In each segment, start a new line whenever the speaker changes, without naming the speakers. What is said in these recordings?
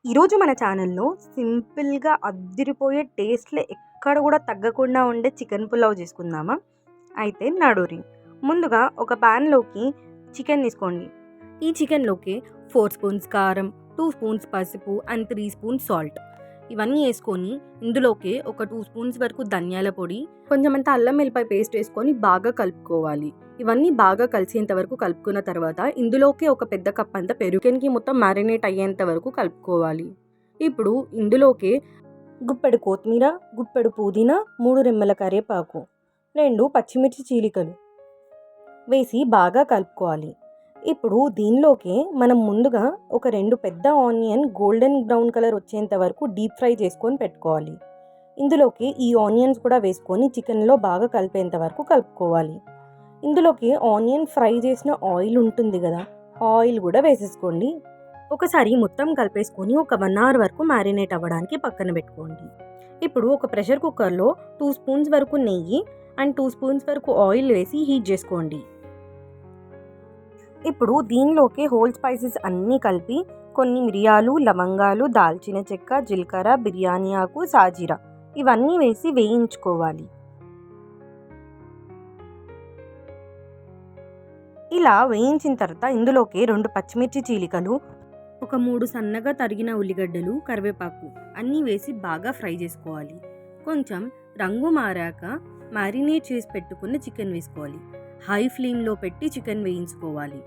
ఈరోజు మన ఛానల్లో సింపుల్గా అద్దిరిపోయే టేస్ట్లో ఎక్కడ కూడా తగ్గకుండా ఉండే చికెన్ పులావ్ చేసుకుందామా? అయితే నడురి. ముందుగా ఒక ప్యాన్లోకి చికెన్ తీసుకోండి. ఈ చికెన్లోకి 4 స్పూన్స్ కారం, 2 స్పూన్స్ పసుపు అండ్ 3 స్పూన్స్ సాల్ట్ ఇవన్నీ వేసుకొని ఇందులోకి ఒక 2 స్పూన్స్ వరకు ధనియాల పొడి, కొంచెమంత అల్లం వెల్లిపాయ పేస్ట్ వేసుకొని బాగా కలుపుకోవాలి. ఇవన్నీ బాగా కలిసేంత వరకు కలుపుకున్న తర్వాత ఇందులోకి ఒక పెద్ద కప్ అంత పెరుగెన్కి మొత్తం మ్యారినేట్ అయ్యేంత వరకు కలుపుకోవాలి. ఇప్పుడు ఇందులోకి గుప్పెడు కొత్తిమీర, గుప్పెడు పుదీనా, 3 రెమ్మల కరివేపాకు, 2 పచ్చిమిర్చి చీలికలు వేసి బాగా కలుపుకోవాలి. ఇప్పుడు దీనిలోకి మనం ముందుగా ఒక 2 పెద్ద ఆనియన్ గోల్డెన్ బ్రౌన్ కలర్ వచ్చేంత వరకు డీప్ ఫ్రై చేసుకొని పెట్టుకోవాలి. ఇందులోకి ఈ ఆనియన్స్ కూడా వేసుకొని చికెన్లో బాగా కలిపేంత వరకు కలుపుకోవాలి. ఇందులోకి ఆనియన్ ఫ్రై చేసిన ఆయిల్ ఉంటుంది కదా, ఆయిల్ కూడా వేసేసుకోండి. ఒకసారి మొత్తం కలిపేసుకొని ఒక 1 అవర్ వరకు మ్యారినేట్ అవ్వడానికి పక్కన పెట్టుకోండి. ఇప్పుడు ఒక ప్రెషర్ కుక్కర్లో 2 స్పూన్స్ వరకు నెయ్యి అండ్ 2 స్పూన్స్ వరకు ఆయిల్ వేసి హీట్ చేసుకోండి. ఇప్పుడు దీనిలోకి హోల్ స్పైసెస్ అన్నీ కలిపి కొన్ని మిరియాలు, లవంగాలు, దాల్చిన చెక్క, జీలకర్ర, బిర్యానీ ఆకు, సాజీరా ఇవన్నీ వేసి వేయించుకోవాలి. ఇలా వేయించిన తర్వాత ఇందులోకి 2 పచ్చిమిర్చి చీలికలు, ఒక 3 సన్నగా తరిగిన ఉల్లిగడ్డలు, కరివేపాకు అన్నీ వేసి బాగా ఫ్రై చేసుకోవాలి. కొంచెం రంగు మారాక మ్యారినేట్ చేసి పెట్టుకున్న చికెన్ వేసుకోవాలి. హై ఫ్లేమ్లో పెట్టి చికెన్ వేయించుకోవాలి.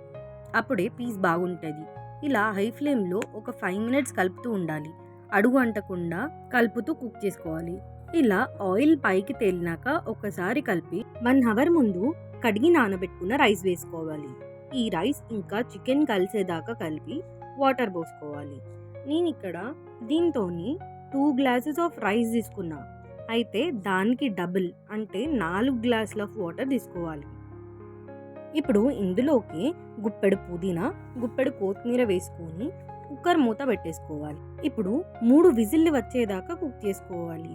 అప్పుడే పీస్ బాగుంటుంది. ఇలా హై ఫ్లేమ్లో ఒక 5 మినిట్స్ కలుపుతూ ఉండాలి. అడుగు అంటకుండా కలుపుతూ కుక్ చేసుకోవాలి. ఇలా ఆయిల్ పైకి తేలినాక ఒకసారి కలిపి 1 అవర్ ముందు కడిగి నానబెట్టుకున్న రైస్ వేసుకోవాలి. ఈ రైస్ ఇంకా చికెన్ కలిసేదాకా కలిపి వాటర్ పోసుకోవాలి. నేను ఇక్కడ దీంతో 2 గ్లాసెస్ ఆఫ్ రైస్ తీసుకున్నా. అయితే దానికి డబుల్ అంటే 4 గ్లాసుల ఆఫ్ వాటర్ తీసుకోవాలి. ఇప్పుడు ఇందులోకి గుప్పెడు పుదీనా, గుప్పెడు కొత్తిమీర వేసుకొని కుక్కర్ మూత పెట్టేసుకోవాలి. ఇప్పుడు 3 విజిల్లు వచ్చేదాకా కుక్ చేసుకోవాలి.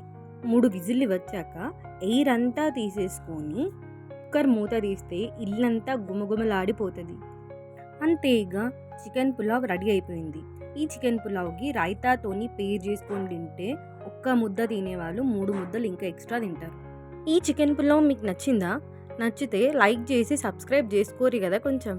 3 విజిల్లు వచ్చాక ఎయిర్ అంతా తీసేసుకొని కుక్కర్ మూత తీస్తే ఇల్లంతా గుమగుమలాడిపోతుంది. అంతేగా చికెన్ పులావ్ రెడీ అయిపోయింది. ఈ చికెన్ పులావ్కి రైతాతోని పేర్ చేసుకొని తింటే ఒక్క ముద్ద తినేవాళ్ళు 3 ముద్దలు ఇంకా ఎక్స్ట్రా తింటారు. ఈ చికెన్ పులావ్ మీకు నచ్చిందా? నచ్చితే లైక్ చేసి సబ్స్క్రైబ్ చేసుకోరు కదా కొంచెం.